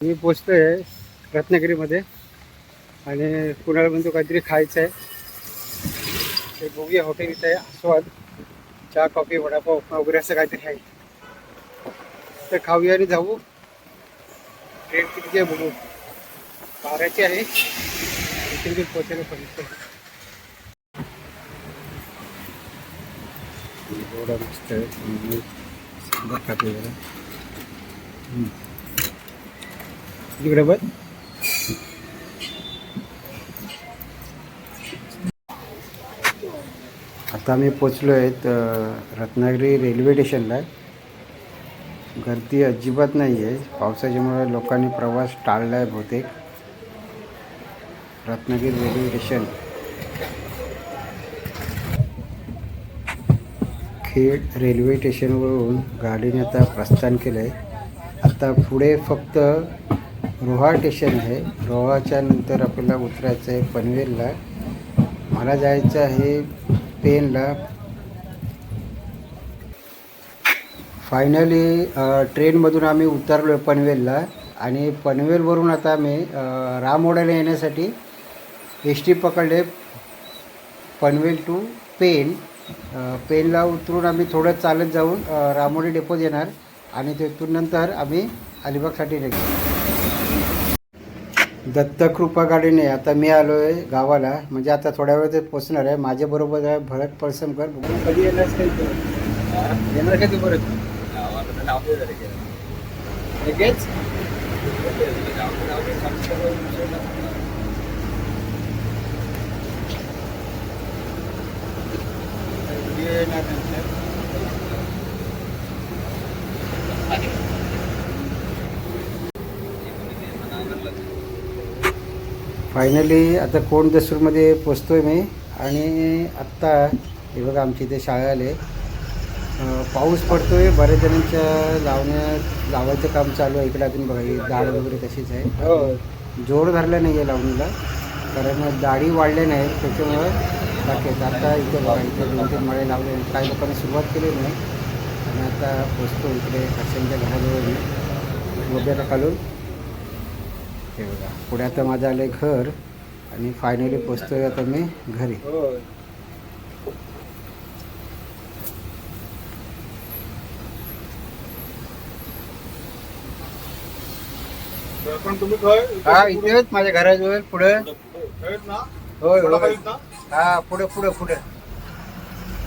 मी पोचतोय रत्नागिरीमध्ये आणि कुणाला म्हणतो काहीतरी खायचं आहे. ते बघूया हॉटेल इथं आहे आस्वाद. चहा कॉफी वडापाव उपमा वगैरे असं काहीतरी आहे. तर खाऊया आणि जाऊ. ट्रेन कितीची आहे बघू. 12ची आहे. इथे पोचायला पाहिजे. एवढा मस्त आहे. इकडे बघ. आता आम्ही पोचलो आहेत रत्नागिरी रेल्वे स्टेशनला. गर्दी अजिबात नाही आहे. पावसाच्यामुळे लोकांनी प्रवास टाळला आहे बहुतेक. Ratnagiri railway station Khed railway स्टेशनवरून गाडीने आता प्रस्थान केलं आहे. आता पुढे फक्त रोहा स्टेशन आहे. रोहाच्या नंतर आपल्याला उतरायचं आहे पनवेलला. मला जायचं आहे पेनला. फायनली ट्रेनमधून आम्ही उतरलो आहे पनवेलला आणि पनवेलवरून आता आम्ही रामोड्याला येण्यासाठी एस टी पकडले पनवेल टू पेन. पेनला उतरून आम्ही थोडं चालत जाऊन रामोडी डेपोत येणार आणि तिथून नंतर आम्ही अलिबागसाठी निघू. दत्तकृपा गाडीने आता मी आलो आहे गावाला. म्हणजे आता थोड्या वेळ ते पोचणार आहे. माझ्याबरोबर आहे भरत पळसमकर. कधी येणार काय येणार काय तू परत लगेच? फायनली आता कोंडदसूरमध्ये पोचतोय मी. आणि आत्ता हे बघा आमच्या इथे शाळा आले. पाऊस पडतोय. बऱ्याच जणांच्या लावायचं काम चालू आहे इकडे. अजून बघा ही दाढ वगैरे तशीच आहे. जोर धरला नाही आहे लावणीला कारण दाढी वाढल्या नाहीत त्याच्यामुळं बाकी. आता इथे बघा इथे 2-3 मळे लावले. काही लोकांनी सुरुवात केली नाही आणि आता पोचतो इकडे हर्षांच्या घराजवळ मोब्याला खालून. हे बघा पुढे आता माझं आलं आहे घर आणि फायनली पोचतोय आता मी घरी. हा इथेच माझ्या घराजवळ पुढे. होय होय. हा पुढे पुढे पुढे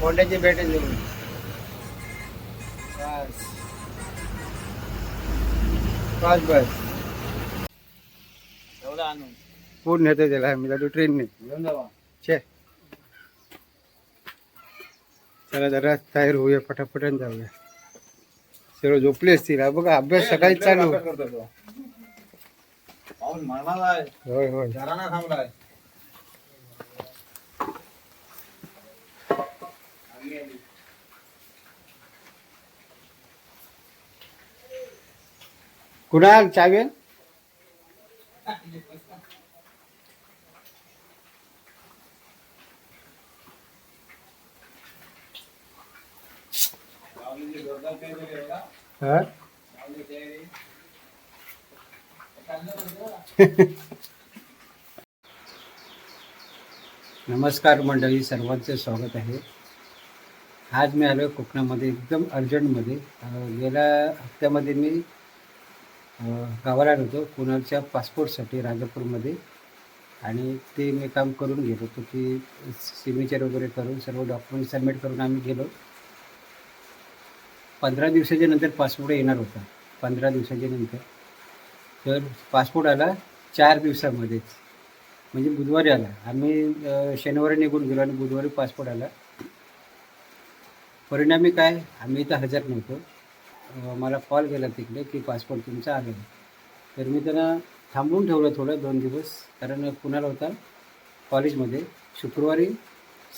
कोंड्याची भेट जवळ. बस बस कोण नेते त्याला. मी जातो ट्रेनने. छे चला जरा तयार होऊया फटाफटन जाऊया. सर्व झोपले असतील. हा बघा अभ्यास सकाळी चालू. होय होय. कुणाल चावी आहे? हा? नमस्कार मंडळी, सर्वांचे स्वागत आहे. आज मी आलो कोकणामध्ये एकदम अर्जंटमध्ये. गेल्या हप्त्यामध्ये मी गावाला आलो होतो कुणालच्या पासपोर्टसाठी राजापूरमध्ये आणि ते मी काम करून गेलो होतो की सिग्नेचर वगैरे करून सर्व डॉक्युमेंट सबमिट करून आम्ही गेलो. 15 दिवसाच्या नंतर पासपोर्ट येणार होता. 15 दिवसाच्या नंतर तर पासपोर्ट आला 4 दिवसामध्येच. म्हणजे बुधवारी आला. आम्ही शनिवारी निघून गेलो आणि बुधवारी पासपोर्ट आला. परिणामी काय आम्ही इथं हजर नव्हतो. मला कॉल केला तिकडे की पासपोर्ट तुमचा आला. तर मी त्यांना थांबवून ठेवलं थोडं 2 दिवस कारण कुणाला होता कॉलेजमध्ये. शुक्रवारी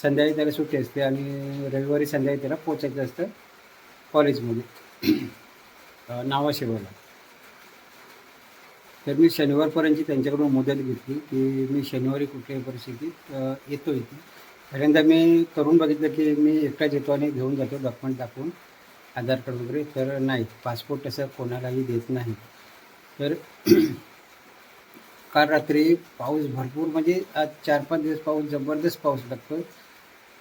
संध्याकाळी त्याला सुट्टी असते आणि रविवारी संध्याकाळी त्याला पोचायचं असतं कॉलेजमध्ये नावाशेवाला. तर मी शनिवारपर्यंतची त्यांच्याकडून मुदत घेतली की मी शनिवारी कुठल्याही परिस्थितीत येतो इथे. पहिल्यांदा मी करून बघितलं की मी एकटाच येतो आणि घेऊन जातो डॉक्युमेंट दाखवून आधार कार्ड वगैरे. तर नाही, पासपोर्ट तसं कोणालाही देत नाही. तर काल रात्री पाऊस भरपूर, म्हणजे आज 4-5 दिवस पाऊस, जबरदस्त पाऊस लागतो.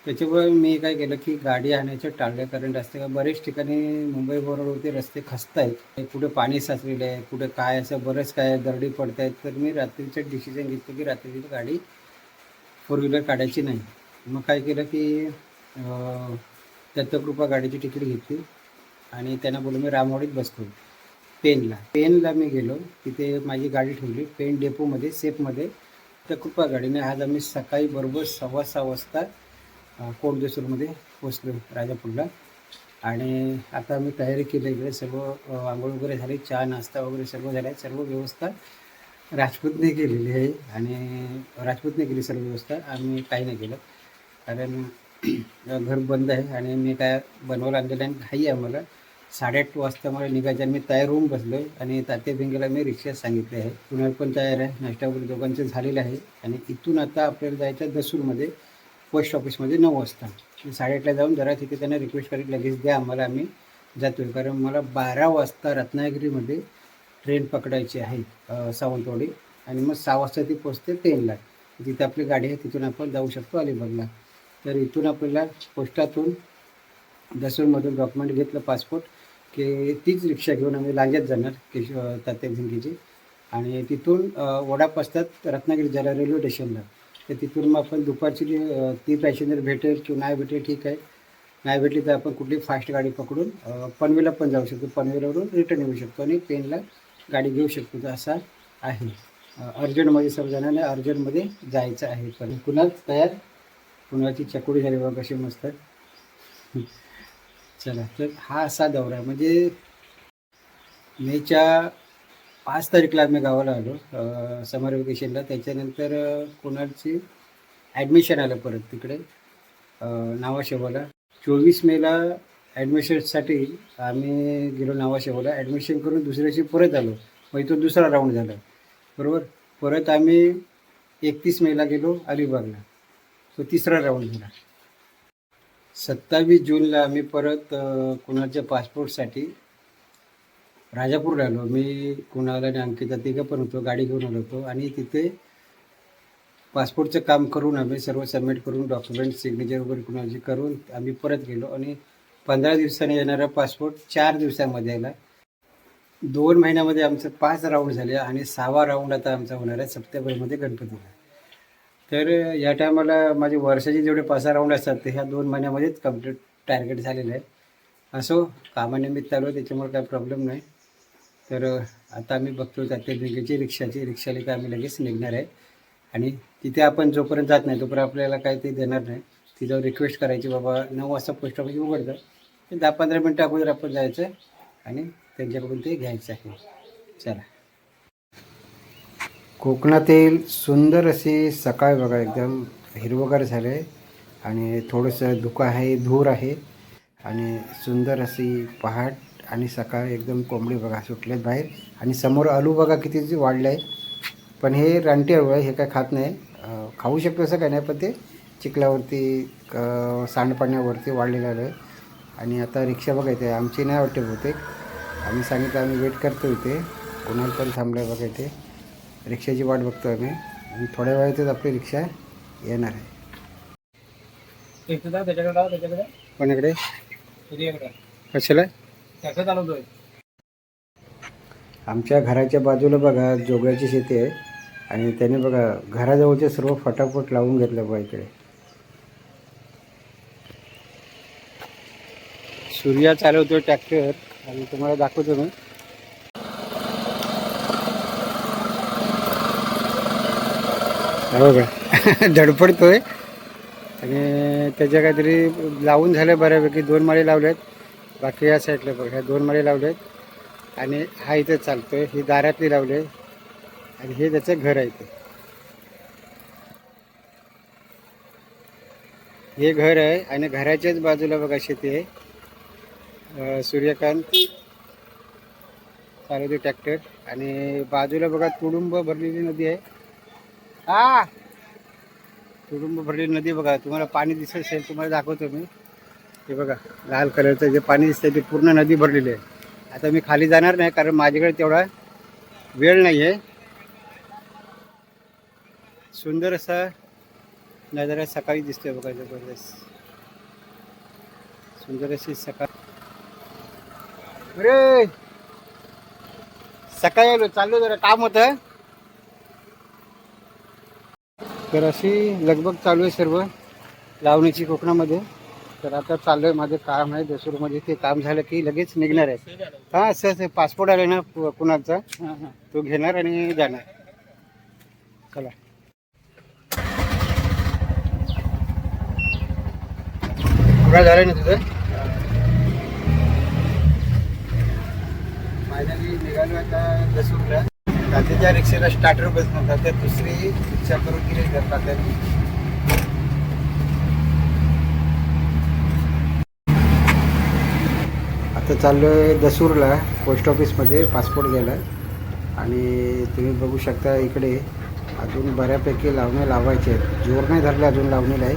त्याच्यामुळे मी काय केलं की गाडी आणायचं टाळलं, कारण रस्ते का बरेच ठिकाणी मुंबई बरोबरचे रस्ते खस्त आहेत, कुठे पाणी साचलेलं आहे, कुठे काय असं बरंच काय दरडी पडत आहेत. तर मी रात्रीचं डिसिजन घेतलं की रात्रीची गाडी फोर व्हीलर काढायची नाही. मग काय केलं की दत्तकृपा गाडीची तिकीट घेतली आणि त्यांना बोललो मी रामवाडीत बसतो. पेनला मी गेलो, तिथे माझी गाडी ठेवली पेन डेपोमध्ये सेफमध्ये. दत्तकृपा गाडीने आज आम्ही सकाळी बरोबर 6:15 वाजता कोंडेश्वरमध्ये पोचलो राजापूरला. आणि आता आम्ही तयारी केली, इकडे सर्व आंघोळ वगैरे झाली, चहा नाश्ता वगैरे सर्व झाला आहे. सर्व व्यवस्था राजपूतने केलेली आहे आणि राजपूतने केली सर्व व्यवस्था, आम्ही काही नाही केलं. कारण घर बंद आहे आणि मी काय बनवायला आणलेलं आहे, घाई आहे आम्हाला. 8:30 वाजता मला निघायचं आणि मी तयार होऊन बसलो आहे. आणि तात्या भिंगेला मी रिक्षात सांगितले आहे, पुण्यात पण तयार आहे, नाश्ता वगैरे दोघांचं झालेलं आहे. आणि इथून आता आपल्याला जायचं दसूरमध्ये पोस्ट ऑफिसमध्ये 9 वाजता. 8:30ला जाऊन जरा तिथे त्यांना रिक्वेस्ट करीत लगेच द्या आम्हाला, आम्ही जातो आहे. कारण मला 12 वाजता रत्नागिरीमध्ये ट्रेन पकडायची आहे सावंतवाडी, आणि मग 6 वाजता ती पोचते ट्रेनला. तिथे आपली गाडी आहे, तिथून आपण जाऊ शकतो अलिबागला. तर इथून आपल्याला पोस्टातून दसूरमधून डॉक्युमेंट घेतलं पासपोर्ट, की तीच रिक्षा घेऊन आम्ही लांज्यात जाणार तात्या भिंगीची. आणि तिथून वडाप असतात रत्नागिरी जायला रेल्वे स्टेशनला. तर तिथून मग आपण दुपारची ती पॅसेंजर भेटेल किंवा नाही भेटेल ठीक आहे, नाही भेटली तर आपण कुठली फास्ट गाडी पकडून पनवेलला पण जाऊ शकतो, पनवेलवरून रिटर्न येऊ शकतो आणि पेनला गाडी घेऊ शकतो. तर असा आहे. अर्जंटमध्ये सर्वजणांना अर्जंटमध्ये जायचं आहे. पण कुणाल तयार, कुणाची चकोडी झाली बघा कशी मस्त. चला, तर हा असा दौरा आहे. म्हणजे मेच्या 5 तारीखला आम्ही गावाला आलो समर वेकेशनला. त्याच्यानंतर कुणालची ॲडमिशन आलं परत तिकडे नावाशेवाला. 24 मेला ॲडमिशनसाठी आम्ही गेलो नावाशेवाला, ॲडमिशन करून दुसऱ्या दिवशी परत आलो. मग इथून दुसरा राऊंड झाला बरोबर. परत आम्ही 31 मेला गेलो अलिबागला, तो तिसरा राऊंड झाला. 27 जूनला आम्ही परत कुणालच्या पासपोर्टसाठी राजापूरला आलो. मी कुणाल आणि अंकिता तिघं पण होतो, गाडी घेऊन आलो होतो. आणि तिथे पासपोर्टचं काम करून आम्ही सर्व सबमिट करून डॉक्युमेंट सिग्नेचर वगैरे कुणाची करून आम्ही परत गेलो. आणि 15 दिवसांनी येणारा पासपोर्ट 4 दिवसांमध्ये आला. 2 महिन्यामध्ये आमचं 5 राऊंड झाले आणि 6वा राऊंड आता आमचा होणार आहे सप्टेंबरमध्ये गणपतीला. तर या टायमाला माझे वर्षाचे जेवढे 5 राऊंड असतात ते ह्या 2 महिन्यामध्येच कम्प्लीट टार्गेट झालेलं आहे. असो, कामानिमित्त आलो त्याच्यामुळे काय प्रॉब्लेम नाही. तर आता आम्ही बघतो त्या भिंगेची रिक्षाला काय आम्ही लगेच निघणार आहे. आणि तिथे आपण जोपर्यंत जात नाही तोपर्यंत आपल्याला काय ते देणार नाही. तिथं रिक्वेस्ट करायची, बाबा 9 वाजता पोस्ट ऑफिस उघडतं, ते 10-15 मिनटं अगोदर आपण जायचं आणि त्यांच्याकडून ते घ्यायचं आहे. चला, कोकणातील सुंदर अशी सकाळ बघा, एकदम हिरवगार झालं आहे आणि थोडंसं धुकं आहे, धूर आहे आणि सुंदर अशी पहाट आणि सकाळ. एकदम कोंबडी बघा सुटलेत बाहेर. आणि समोर आलू बघा किती वाढलं आहे. पण हे रानटी आलू आहे, हे काय खात नाही, खाऊ शकतो असं काय नाही, पण ते चिखलावरती सांडपाण्यावरती वाढलेलं आलं आहे. आणि आता रिक्षा बघा इथे आमची नाही वाटते बहुतेक, आम्ही सांगितलं आम्ही वेट करतो इथे. कोणाला पण थांबलं आहे बघा इथे, रिक्षाची वाट बघतो आम्ही. आणि थोड्या वेळातच आपली रिक्षा येणार आहे. कोणाकडे कशाला चालवतोय? आमच्या घराच्या बाजूला बघा जोगळ्याची शेती आहे आणि त्याने बघा घराजवळचे सर्व फटाफट लावून घेतलं बघा. इकडे सूर्या चालवतो ट्रॅक्टर आणि तुम्हाला दाखवतो मी. बघा धडपडतोय आणि त्याच्या काहीतरी लावून झालं बऱ्यापैकी. 2 माळे लावले आहेत, बाकी या साईडला बघा ह्या 2 माळे लावले आहेत. आणि हा इथे चालतोय, ही दारातली लावले आणि हे त्याचं घर आहे. इथे हे घर आहे आणि घराच्याच बाजूला बघा शेती आहे. सूर्यकांत चालवते ट्रॅक्टर आणि बाजूला बघा तुडुंब भरलेली नदी आहे. तुडुंब भरलेली नदी बघा, तुम्हाला पाणी दिसत असेल, तुम्हाला दाखवतो मी. हे बघा लाल कलरचं जे पाणी दिसतंय ते पूर्ण नदी भरलेली आहे. आता मी खाली जाणार नाही कारण माझ्याकडे तेवढा वेळ नाही आहे. सुंदर असा नजारा सकाळी दिसतोय बघा, जबरदस्त सुंदर अशी सकाळ. अरे सकाळी आलो, चाललो जरा काम होतं, तर अशी लगबग चालू आहे सर्व लावणीची कोकणामध्ये. तर आता चाललोय, माझं काम आहे दसूरमध्ये, ते काम झालं की लगेच निघणार आहे. हा असं पासपोर्ट आले ना कुणाचा, तो घेणार आणि जाणार. चला. पुरा झालं ना तुझं? फायनली निघालो आता दसूरला. तात्याच्या रिक्षेला स्टार्टर बसणार, तात्या दुसरी रिक्षा करून गेले तर तात्याने. आता चाललो आहे दसूरला पोस्ट ऑफिसमध्ये पासपोर्ट घ्यायला. आणि तुम्ही बघू शकता इकडे अजून बऱ्यापैकी लावण्या लावायचे आहेत. जोर नाही धरले अजून लावणीला आहे,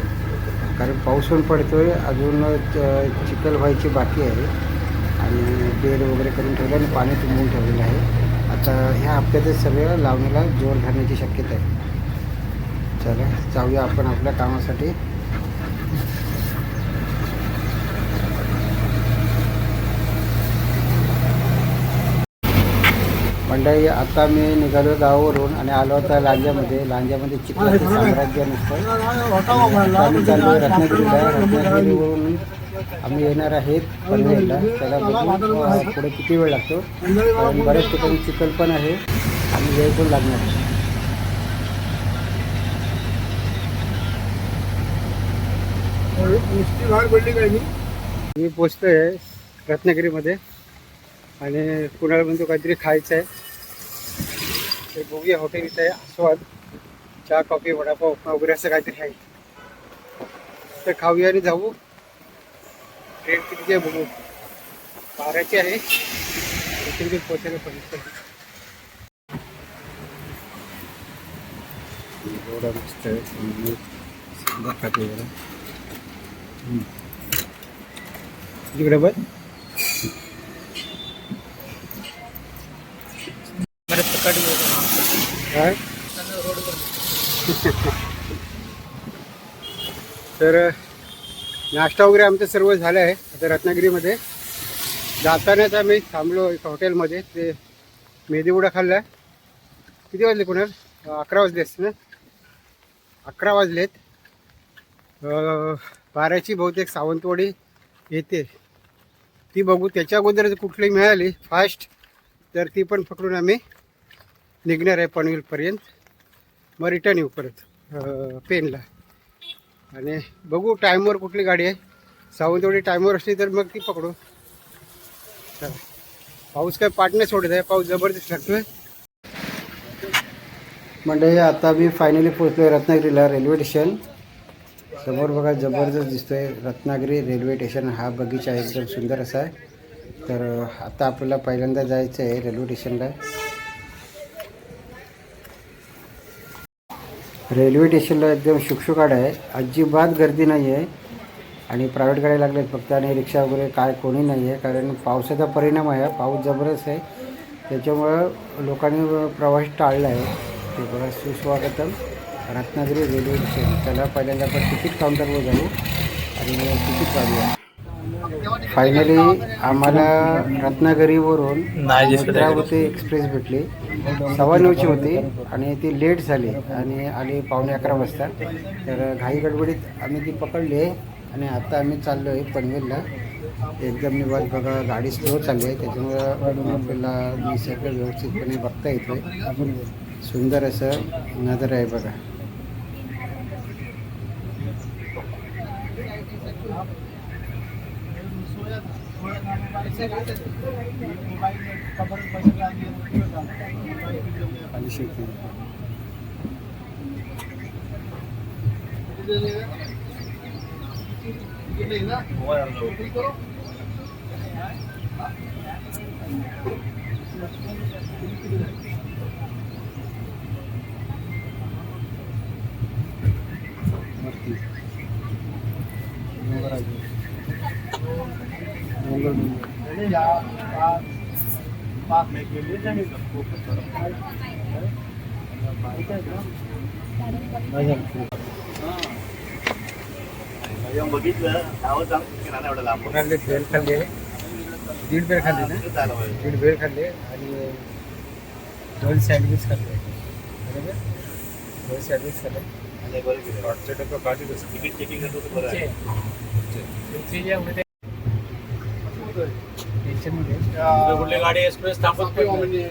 कारण पाऊस पण पडतोय, अजून चिखल व्हायची बाकी आहे. आणि बेड वगैरे करून ठेवलं आणि पाणी तुंबून ठेवलेलं आहे. आता ह्या हप्त्यातच सगळं लावणीला जोर धरण्याची शक्यता आहे. चला जाऊया आपण आपल्या कामासाठी. मंडळी आता मी निघालो गावावरून आणि आलो होता लांजामध्ये. लांजामध्ये चिखलाचं साम्राज्य नसतं. आम्ही चाललो रत्नागिरीला. रत्नागिरीवरून आम्ही येणार आहेत पनवेलला. त्याला बघू पुढे किती वेळ लागतो, कारण बऱ्याच ठिकाणी चिखल पण आहे आणि वेळ पण लागणार आहे. मी पोचतोय रत्नागिरीमध्ये आणि कुणाला म्हणतो काहीतरी खायचं आहे. ते बघूया, हॉटेल इथं आहे आस्वाद, चहा कॉफी वडापाव उपमा वगैरे असं काहीतरी आहे. तर खाऊया आणि जाऊ. ट्रेन किती आहे बघू. 12ची आहे, इथे पोचायला पाहिजे. एवढा मस्त आहे खाते जरा इकडे बघ. काय तर नाश्ता वगैरे आमचं सर्व झालं आहे. आता रत्नागिरीमध्ये जातानाच आम्ही थांबलो एका हॉटेलमध्ये. ते मेदीवडा खाल्ला. किती वाजले कुणाल? 11 वाजले असते ना, 11 वाजलेत. 12ची बहुतेक सावंतवाडी येते, ती बघू. त्याच्या अगोदर जर कुठली मिळाली फास्ट तर ती पण पकडून आम्ही निघणार आहे पनवेलपर्यंत. मग रिटर्न येऊ परत पेनला. आणि बघू टाईमवर कुठली गाडी आहे. सावंतवाडी टाईमवर असली तर मग ती पकडू. चला. पाऊस काय पाठ नाही सोडत आहे, पाऊस जबरदस्त लागतोय. म्हणजे आता मी फायनली पोहोचलो आहे रत्नागिरीला. रेल्वे स्टेशन समोर बघा, जबरदस्त दिसतोय रत्नागिरी रेल्वे स्टेशन. हा बगीचा आहे, एकदम सुंदर असा आहे. तर आता आपल्याला पहिल्यांदा जायचं आहे रेल्वे स्टेशनला. रेल्वे स्टेशनला एकदम शुकशुकाट आहे, अजिबात गर्दी नाही आहे. आणि प्रायव्हेट गाड्या लागल्यात फक्त, आणि रिक्षा वगैरे काय कोणी नाही आहे, कारण पावसाचा परिणाम आहे. पाऊस जबरदस्त आहे, त्याच्यामुळं लोकांनी प्रवास टाळला आहे. ते बघा, सुस्वागतम रत्नागिरी रेल्वे स्टेशन. त्याला पहिल्यांदा आपण तिकीट काउंटरवर जाऊ आणि तिकीट काढूया. फायनली आम्हाला रत्नागिरीवरून नेत्रावती एक्सप्रेस भेटली. 9:15ची होती आणि ती लेट झाली आणि आली 11:15 वाजता. तर घाई गडबडीत आम्ही ती पकडली आणि आता आम्ही चाललो आहे पनवेलला. एकदम निवांत बघा, गाडी स्लो चालली आहे, त्याच्यामुळं आपल्याला निसर्ग व्यवस्थितपणे बघता येतो आहे. सुंदर असं नजर आहे बघा. खाली शेती बघितलं भेळ खाल्ले, दीड भेळ खाल्ले ना, दीड भेळ खाल्ले आणि 2 सँडविच खाल्ले बरोबर, 2 सँडविच खाल्ले. तिकीट चेकिंग करतो बरं आहे. कुठली गाडी एक्सप्रेस थांबत म्हणजे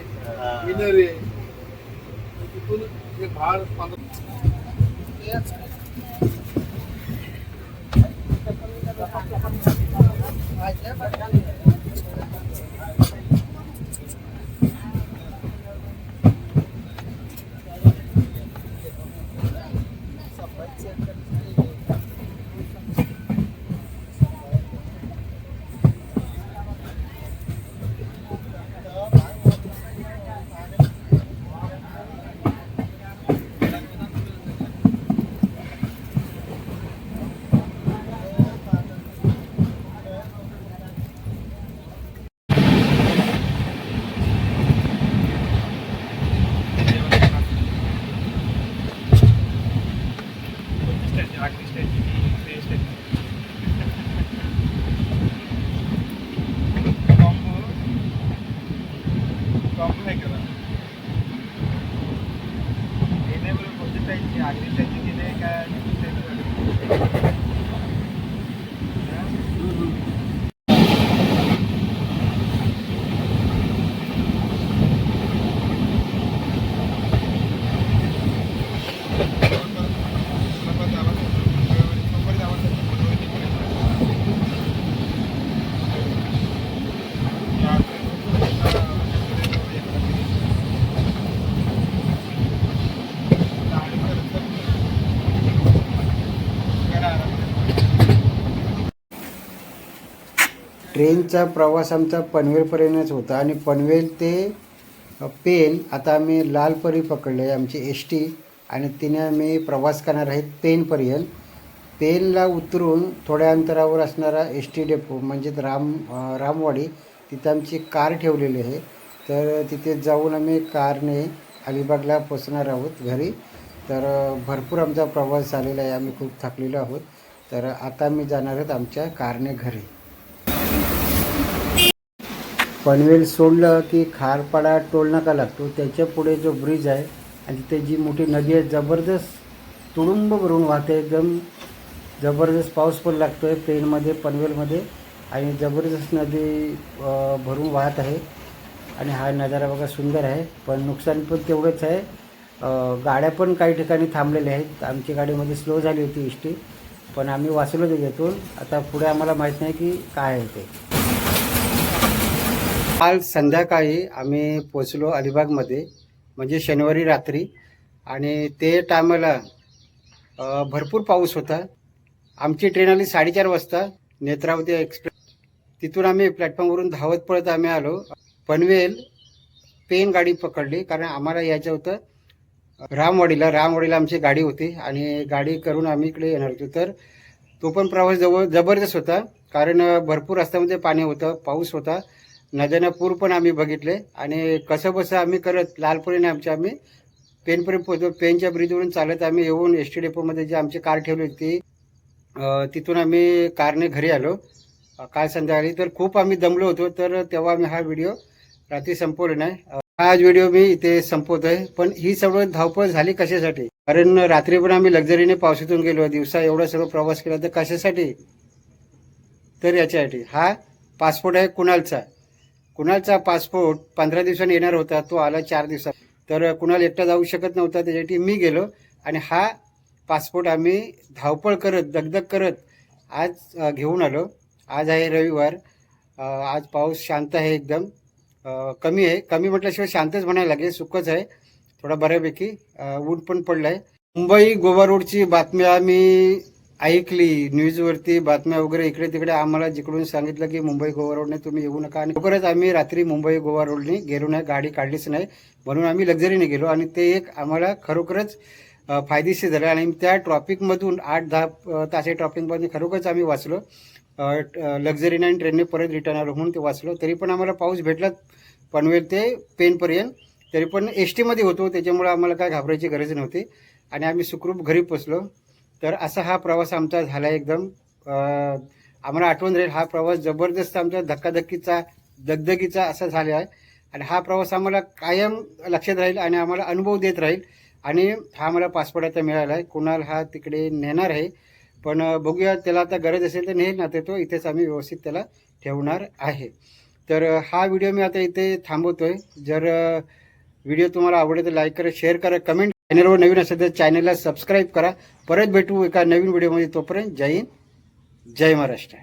ट्रेनचा प्रवास आमचा पनवेलपर्यंतच होता आणि पनवेल ते पेन आता आम्ही लालपरी पकडले आहे आमची एस टी आणि तिने आम्ही प्रवास करणार आहेत पेनपर्यंत. पेनला उतरून थोड्या अंतरावर असणारा एस टी डेपो म्हणजे रामवाडी तिथं आमची कार ठेवलेली आहे. तर तिथे जाऊन आम्ही कारने अलिबागला पोचणार आहोत घरी. तर भरपूर आमचा प्रवास झालेला आहे, आम्ही खूप थकलेलो आहोत. तर आता आम्ही जाणार आहोत आमच्या कारने घरी. पनवेल सोडलं की खारपाडा टोल नाका लागतो, त्याच्या पुढे जो ब्रिज आहे आणि तिथे जी मोठी नदी आहे जबरदस्त तुडुंब भरून वाहते, एकदम जबरदस्त पाऊस पण लागतो आहे पेनमध्ये पनवेलमध्ये आणि जबरदस्त नदी भरून वाहत आहे. आणि हा नजारा बघा सुंदर आहे, पण नुकसान पण तेवढंच आहे. गाड्या पण काही ठिकाणी थांबलेल्या आहेत. आमची गाडीमध्ये स्लो झाली होती एस टी, पण आम्ही वाचलो त्याच्यातून. आता पुढे आम्हाला माहीत नाही की काय आहे ते. काल संध्याकाळी आम्ही पोचलो अलिबागमध्ये, म्हणजे शनिवारी रात्री, आणि ते टायमाला भरपूर पाऊस होता. आमची ट्रेन आली 4:30 वाजता नेत्रावती एक्सप्रेस. तिथून आम्ही प्लॅटफॉर्मवरून धावत पळत आम्ही आलो पनवेल पेन गाडी पकडली, कारण आम्हाला यायचं होतं रामवाडीला आमची गाडी होती आणि गाडी करून आम्ही इकडे येणार होतो. तर तो पण प्रवास जबरदस्त होता, कारण भरपूर रस्त्यामध्ये पाणी होतं, पाऊस होता, नद्यांना पूर पण आम्ही बघितले. आणि कसं बसं आम्ही करत लालपुरीने आम्ही पेनपर्यंत पोहोचलो. पेनच्या ब्रिजवरून चालत आम्ही येऊन एस टी डेपोमध्ये जी आमची कार ठेवली होती तिथून आम्ही कारने घरी आलो काल संध्याकाळी. तर खूप आम्ही दमलो होतो, तर तेव्हा आम्ही हा व्हिडिओ रात्री संपवला नाही. आज व्हिडिओ मी इथे संपवत आहे. पण ही सगळं धावपळ झाली कशासाठी? कारण रात्री पण आम्ही लक्झरीने पावसातून गेलो, दिवसा एवढा सगळं प्रवास केला, तर कशासाठी? तर याच्यासाठी हा पासपोर्ट आहे कुणालचा पासपोर्ट 15 दिवसांनी येणार होता, तो आला 4 दिवसात. तर कुणाल एकटा जाऊ शकत नव्हता, त्याच्यासाठी मी गेलो आणि हा पासपोर्ट आम्ही धावपळ करत दगदग करत आज घेऊन आलो. आज आहे रविवार. आज पाऊस शांत आहे, एकदम कमी आहे. कमी म्हटल्याशिवाय शांतच म्हणायला लागेल, सुखच आहे थोडा बऱ्यापैकी. ऊन पण पडलं आहे. मुंबई गोवा रोडची बातम्या आम्ही ऐकली, न्यूजवरती बातम्या वगैरे इकडे तिकडे. आम्हाला जिकडून सांगितलं की मुंबई गोवा रोडने तुम्ही येऊ नका, आणि लवकरच आम्ही रात्री मुंबई गोवा रोडने गेलो नाही, गाडी काढलीच नाही, म्हणून आम्ही लक्झरीने गेलो. आणि ते एक आम्हाला खरोखरच फायदेशीर झालं. आणि त्या ट्रॉफिकमधून 8-10 तास ट्रॉफिकमध्ये खरोखरच आम्ही वाचलो. लक्झरीने आणि ट्रेनने परत रिटर्न आलो म्हणून ते वाचलो. तरी पण आम्हाला पाऊस भेटला पनवेल ते पेनपर्यंत. तरी पण एस टीमध्ये होतो, त्याच्यामुळं आम्हाला काय घाबरायची गरज नव्हती आणि आम्ही सुखरूप घरी पोचलो. तर असा हा प्रवास आमचा झाला एकदम. आम्हाला आठवण राहील, हा प्रवास जबरदस्त आमचा धक्काधक्कीचा दगदगीचा असा झाला आहे आणि हा प्रवास आम्हाला कायम लक्षात राहील आणि आम्हाला अनुभव देत राहील. आणि हा मला पासपोर्ट आता मिळाला आहे. कुणाल हा तिकडे नेणार आहे, पण बघूया, त्याला आता गरज असेल तर नेईल ना, ते तो इथेच आम्ही व्यवस्थित त्याला ठेवणार आहे. तर हा व्हिडिओ मी आता इथे थांबवतोय. जर व्हिडिओ तुम्हाला आवडले तर लाईक करा, शेअर करा, कमेंट. चॅनलवर नवीन असेल तर चॅनलला सबस्क्राईब करा. परत भेटू एका नवीन व्हिडिओमध्ये. तोपर्यंत जय हिंद, जय महाराष्ट्र.